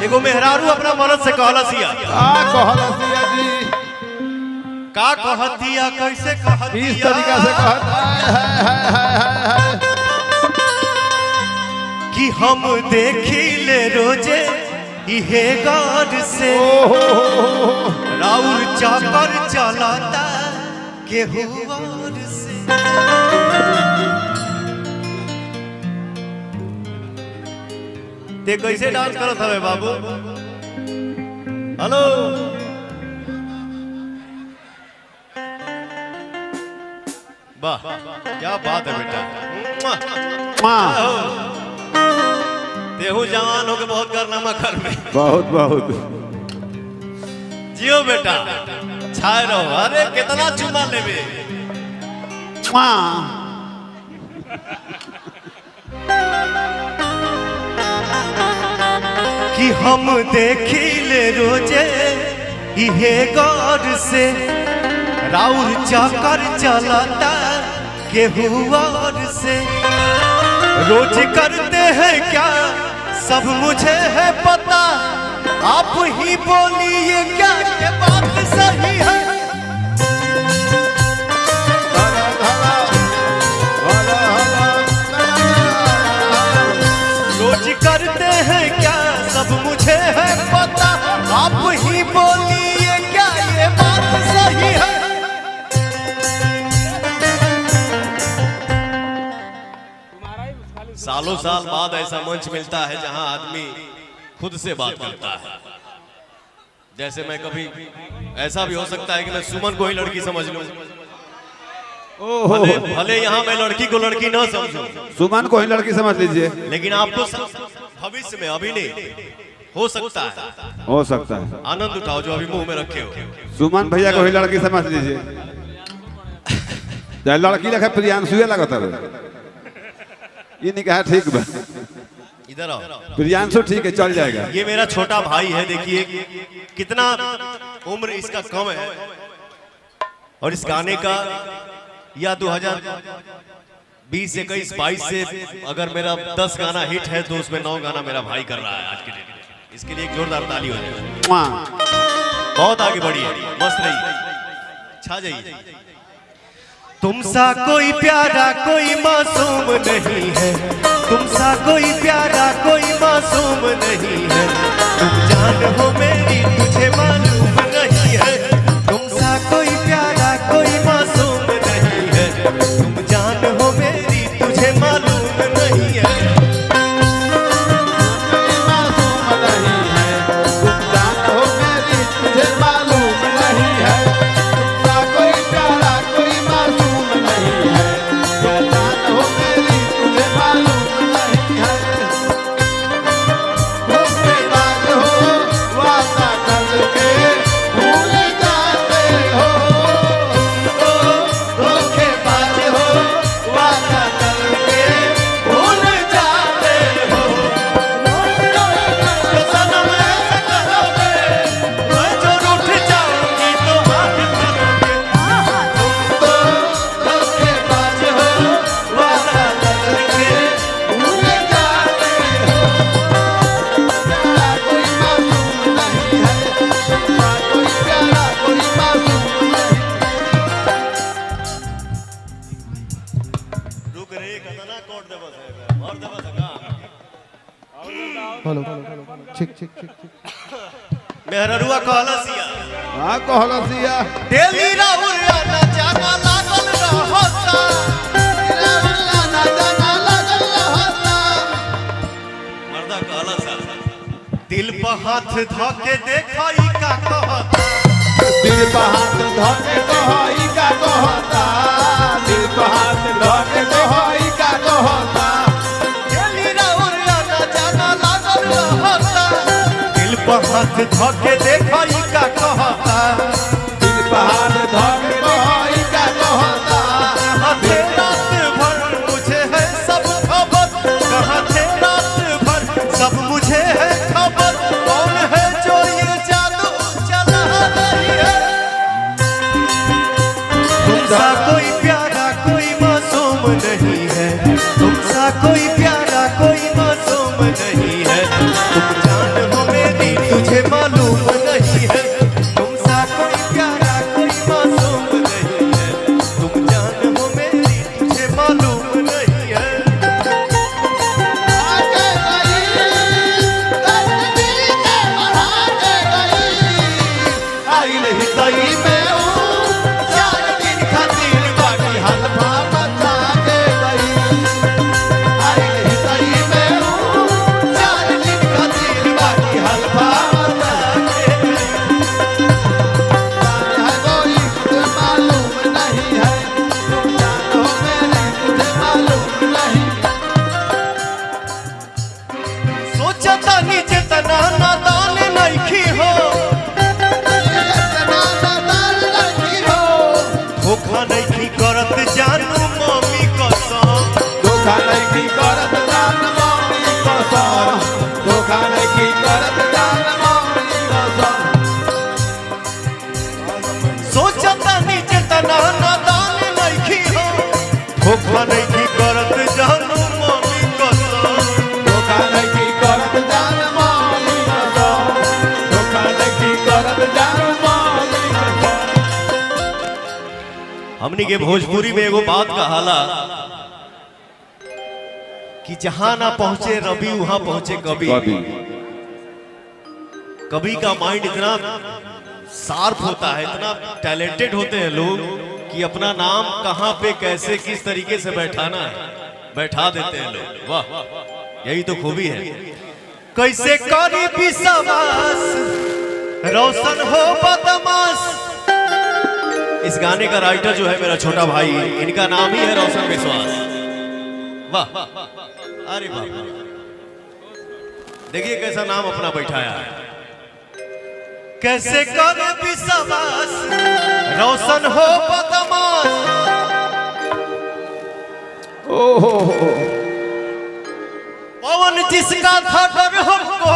एगो मेहरारू अपना मरद से कहलसिया जी का कहतिया कैसे कहतिया इस तरीका से कहता कि हम देखी ले रोजे इहे गौर से राउर चाकर चलाता केहू और से। ते कैसे डांस करत हवे बाबू? हेलो वाह क्या बात है बेटा। देहू जवान हो के बहुत कारनामा कर में बहुत जियो बेटा छाए रहो। अरे कितना चुमा लेबे कि हम देखी ले रोजे इहे गौर से राउर चाकर चलाता केहू और से। रोज करते हैं क्या सब मुझे है पता, आप ही बोलिए क्या ये बात सही है? रोज करते हैं क्या सब मुझे है पता, आप ही बोलिए क्या ये बात सही है? सालों साल बाद ऐसा मंच मिलता है जहां आदमी खुद से बात करता है। जैसे मैं कभी ऐसा भी हो सकता है कि मैं सुमन को ही लड़की समझ लूं, भले यहाँ मैं लड़की को लड़की ना समझूं, सुमन को ही लड़की समझ लीजिए, लेकिन आपको भविष्य में अभी नहीं हो सकता है आनंद उठाओ जो अभी मुंह में रखे हो। सुमन भैया को ही लड़की समझ लीजिए। लड़की रखे प्रियांशु लगता है, ये नहीं कहा ठीक बा। इधर आओ प्रियांशु ठीक है चल जाएगा। ये मेरा छोटा भाई है, देखिए कितना उम्र इसका कम है और इस गाने का या 2020 21 22 से अगर मेरा 10 गाना हिट है तो उसमें 9 गाना मेरा भाई कर रहा है आज के दिन। इसके लिए एक जोरदार ताली हो जाए। बहुत आगे बढ़ी है, मस्त रही, छा जाइए। तुमसा कोई प्यारा कोई मासूम नहीं है, तुमसा कोई प्यारा कोई मासूम नहीं है, तुम जान हो मेरी तुझे मालूम नहीं है। तुमसा कोई प्यारा कोई मासूम नहीं है, तुम जान हो मेरी तुझे मालूम नहीं है। मासूम नहीं है, तुम जान हो मेरी तुझे मालूम नहीं है। तुमसा कोई प्यारा कोई मासूम नहीं है, तुम जान हो मेरी तुझे मालूम नहीं है। धोखेबाज हो वादा करके भूल जाते हो, धोखेबाज हो वादा करके भूल जाते हो। तो सनम ऐसे करोगे मैं जो रूठ जाऊंगी तो आगे करोगे। तुम तो धोखेबाज हो वादा करके भूल जाते हो। प्यारा कोई मासूम नहीं है, तुमसा कोई प्यारा कोई मासूम नहीं। रुक रे कतना कोट देबस है और देबस का हेलो ठीक मेहररुआ कहलसिया हाँ कहलसिया डेली राहुल आना जाना लागल रहता। ना जाना लगल रहता। मर्दा कहलसा दिल पे हाथ धके देखई का कहता। दिल पे हाथ धके कहई का कहता। दिल पे हाथ धके कहई का कहता। डेली राहुल आना जाना लागल रहता। दिल पे हाथ धके देखई का कहता। दिल पे हाथ धके कहई का कहता। कहाँ थे रात भर मुझे है सब खबर, कहाँ थे रात भर सब मुझे है खबर। कौन है जो ये जादू चला रही है? तुमसा कोई प्यारा कोई मासूम नहीं है, तुमसा कोई प्यारा कोई मासूम नहीं है, तुम जान हो मेरी करत जान मौली रसम सोचता नीचे तना नादान नहीं हो धोखा नहीं करत जान मौली कसम धोखा नहीं करत जान मौली रसम धोखा नहीं करत जान मौली रसम। हमनी के भोजपुरी में एगो बात कहाला कि जहां ना पहुंचे रवि वहां पहुंचे कवि। कवि का माइंड इतना शार्प होता है, इतना टैलेंटेड होते हैं लोग कि अपना नाम कहां पे कैसे किस तरीके से बैठाना है बैठा देते हैं लोग। वाह, यही तो खूबी है। कैसे करी विश्वास रोशन हो बदमाश। इस गाने का राइटर जो है मेरा छोटा भाई, इनका नाम ही है रोशन विश्वास। वाह, अरे वाह, देखिए कैसा नाम अपना बैठाया है। कैसे करे विश्वास रोशन हो बदमाश। ओहो पवन जिसका था डर हमको